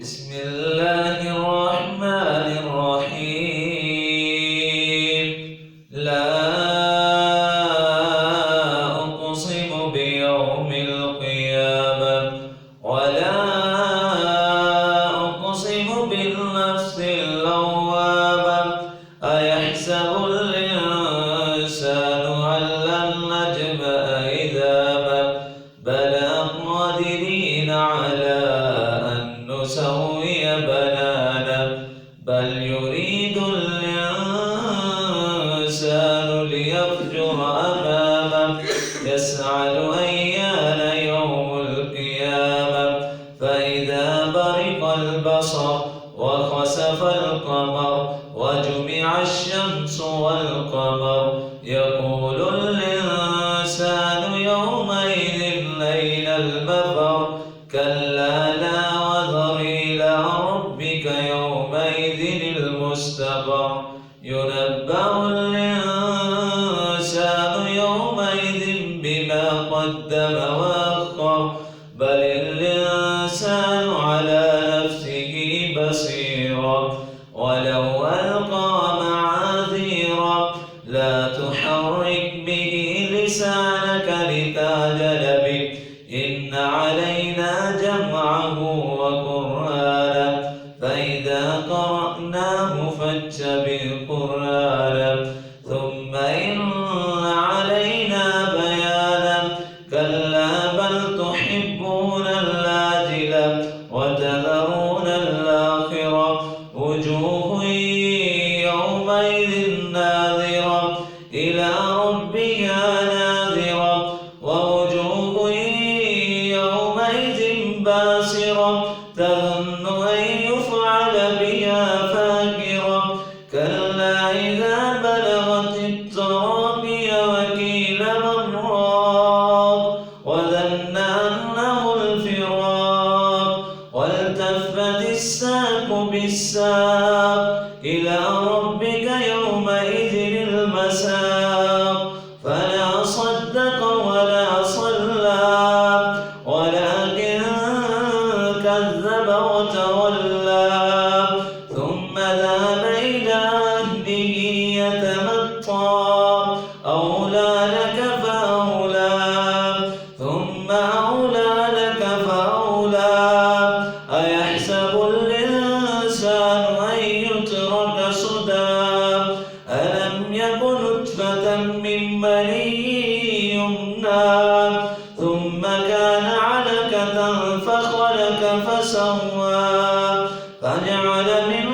بسم الله الرحمن الرحيم. لا أقسم بيوم القيامة ولا أقسم بالنفس اللوامة. أيحسب الإنسان أن لن نجمع عظامه بلى قادرين على أن نسوي بنانه بل يريد الإنسان ليفجر أمامه يسأل أيان يوم القيامة فإذا برق البصر وخسف القمر وجمع الشمس والقمر يقول الإنسان يومئذ أين المفر كلا لا وزر إلى ربك يومئذ المستقر ينبأ الإنسان يومئذ بما قدم وأخر بل الإنسان على نفسه بصيرا ولو ألقى معاذيرا لا تحرك به لسانك لتعجل به إن علينا جمعه وقرآنه فإذا قرأناه فاتبع قرآنه ثم إن علينا بيانه كلا بل تحبون العاجلة وتذرون الآخرة وجوه يومئذ ناظرة إلى ربها ناظرة ووجوه يومئذ باسرة تظن أن يفعل بها فاقرة كلا إذا بلغت التراقي وقيل من راق وظن أنه الفراق والتفت الساق بالساق إلى ربك يومئذ المساق فلا صدق ولا صلى ولكن كذب وتولى ثم ذهب إلى أهله يتمطى أولى لك فأولى ثم أولى لك فأولى أيحسب الإنسان أن يترك سدى ألم يك نطفة من مني يمنى ثم كان علقة فخلق فسوى فجعل من